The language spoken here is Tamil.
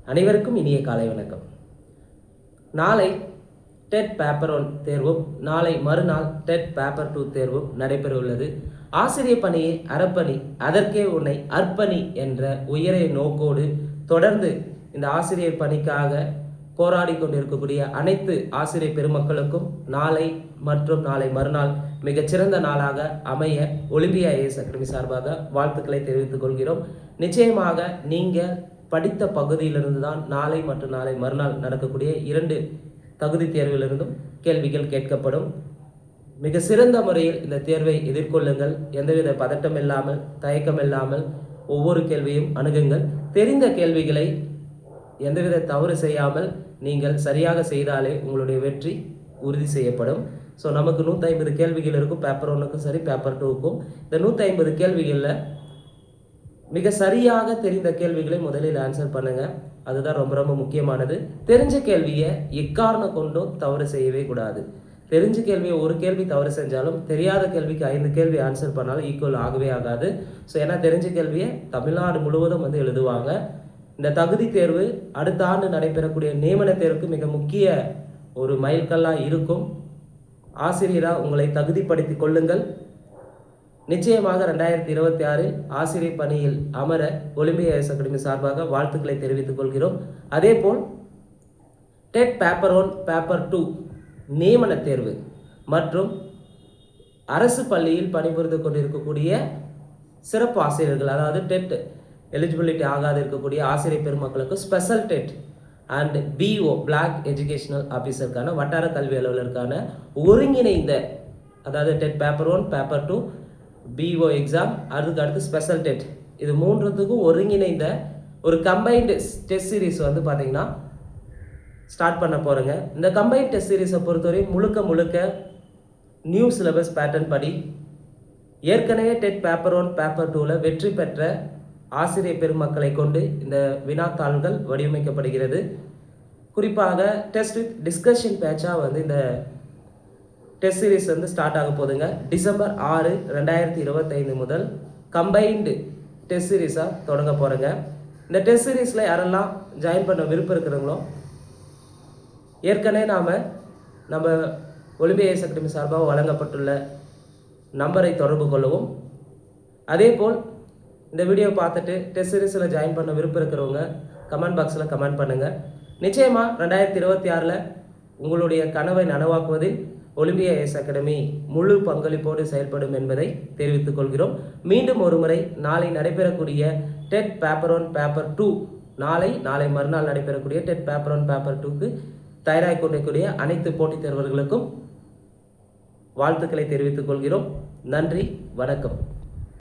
அனைவருக்கும் இனிய காலை வணக்கம். நாளை டெட் பேப்பர் 1 தேர்வும் நாளை மறுநாள் டெட் பேப்பர் 2 தேர்வும் நடைபெற உள்ளது. ஆசிரியர் பணியை அறப்பணி, அதற்கே உன்னை அர்ப்பணி என்ற உயரிய நோக்கோடு தொடர்ந்து இந்த ஆசிரியர் பணிக்காக போராடி கொண்டிருக்கக்கூடிய அனைத்து ஆசிரியர் பெருமக்களுக்கும் நாளை மற்றும் நாளை மறுநாள் மிகச்சிறந்த நாளாக அமைய ஒலிம்பியா ஐஏஎஸ் அகாடமி சார்பாக வாழ்த்துக்களை தெரிவித்துக் கொள்கிறோம். நிச்சயமாக நீங்கள் படித்த பகுதியிலிருந்து தான் நாளை மற்றும் நாளை மறுநாள் நடக்கக்கூடிய 2 தகுதி தேர்விலிருந்தும் கேள்விகள் கேட்கப்படும். மிக சிறந்த முறையில் இந்த தேர்வை எதிர்கொள்ளுங்கள். எந்தவித பதட்டம் இல்லாமல், தயக்கம் இல்லாமல் ஒவ்வொரு கேள்வியும் அணுகுங்கள். தெரிந்த கேள்விகளை எந்தவித தவறு செய்யாமல் நீங்கள் சரியாக செய்தாலே உங்களுடைய வெற்றி உறுதி செய்யப்படும். ஸோ நமக்கு 150 கேள்விகள் இருக்கும். பேப்பர் 1க்கும் சரி, பேப்பர் 2க்கும். இந்த 150 கேள்விகளில் மிக சரியாக தெரிந்த கேள்விகளை முதலில் ஆன்சர் பண்ணுங்க. அதுதான் ரொம்ப ரொம்ப முக்கியமானது. தெரிஞ்ச கேள்வியை எக்காரணம் கொண்டும் தவறு செய்யவே கூடாது. தெரிஞ்ச கேள்வியை ஒரு கேள்வி தவறு செஞ்சாலும் தெரியாத கேள்விக்கு 5 கேள்வி ஆன்சர் பண்ணாலும் ஈக்குவல் ஆகவே ஆகாது. ஸோ ஏன்னா தெரிஞ்ச கேள்வியை தமிழ்நாடு முழுவதும் எழுதுவாங்க. இந்த தகுதி தேர்வு அடுத்த ஆண்டு நடைபெறக்கூடிய நியமன தேர்வுக்கு மிக முக்கிய ஒரு மைல்கல்லாக இருக்கும். ஆசிரியராக உங்களை தகுதிப்படுத்திக் கொள்ளுங்கள். நிச்சயமாக 2026 ஆசிரியர் பணியில் அமர ஒலிம்பியா ஐஏஎஸ் அகாடமி சார்பாக வாழ்த்துக்களை தெரிவித்துக் கொள்கிறோம். அதேபோல் டெட் பேப்பர் 1, பேப்பர் 2 நியமன தேர்வு மற்றும் அரசு பள்ளியில் பணிபுரிந்து கொண்டிருக்கக்கூடிய சிறப்பு ஆசிரியர்கள், அதாவது டெட் எலிஜிபிலிட்டி ஆகாது இருக்கக்கூடிய ஆசிரியர் பெருமக்களுக்கு special TET and BO block educational ஆஃபீஸருக்கான வட்டார கல்வி அலுவலருக்கான ஒருங்கிணைந்த, அதாவது TET paper 1, paper 2 BO exam, அதுக்கு அடுத்து ஸ்பெஷல் டெட், இது 3த்துக்கும் ஒருங்கிணைந்த ஒரு கம்பைன்டு டெஸ்ட் சீரீஸ் பார்த்தீங்கன்னா ஸ்டார்ட் பண்ண போகிறேங்க. இந்த கம்பைன்ட் டெஸ்ட் சீரீஸை பொறுத்தவரை முழுக்க நியூ சிலபஸ் பேட்டர்ன் படி ஏற்கனவே டெட் பேப்பர் 1, பேப்பர் 2ல் வெற்றி பெற்ற ஆசிரியர் பெருமக்களை கொண்டு இந்த வினாத்தாள்கள் வடிவமைக்கப்படுகிறது. குறிப்பாக டெஸ்ட் வித் டிஸ்கஷன் பேட்சாக இந்த டெஸ்ட் சீரீஸ் ஸ்டார்ட் ஆக போகுதுங்க. டிசம்பர் 6, 2025 முதல் கம்பைன்டு டெஸ்ட் சீரீஸாக தொடங்க போகிறேங்க. இந்த டெஸ்ட் சீரீஸில் யாரெல்லாம் ஜாயின் பண்ண விருப்பம் இருக்கிறவங்களோ ஏற்கனவே நம்ம ஒலிம்பியா ஐஏஎஸ் அகாடமி சார்பாக வழங்கப்பட்டுள்ள நம்பரை தொடர்பு கொள்ளவும். அதேபோல் இந்த வீடியோ பார்த்துட்டு டெஸ்ட் சீரீஸில் ஜாயின் பண்ண விருப்பம் இருக்கிறவங்க கமெண்ட் பாக்ஸில் கமெண்ட் பண்ணுங்கள். நிச்சயமாக 2026 உங்களுடைய கனவை நனவாக்குவதில் ஒலிம்பியா ஐஏஎஸ் அகாடமி முழு பங்களிப்போடு செயல்படும் என்பதை தெரிவித்துக் கொள்கிறோம். மீண்டும் ஒரு முறை நாளை நடைபெறக்கூடிய டெட் பேப்பர் 1, பேப்பர் 2 நாளை மறுநாள் நடைபெறக்கூடிய டெட் பேப்பர் 1, பேப்பர் 2க்கு தயாராகி கொண்டிருக்கக்கூடிய அனைத்து போட்டித் தேர்வர்களுக்கும் வாழ்த்துக்களை தெரிவித்துக் கொள்கிறோம். நன்றி, வணக்கம்.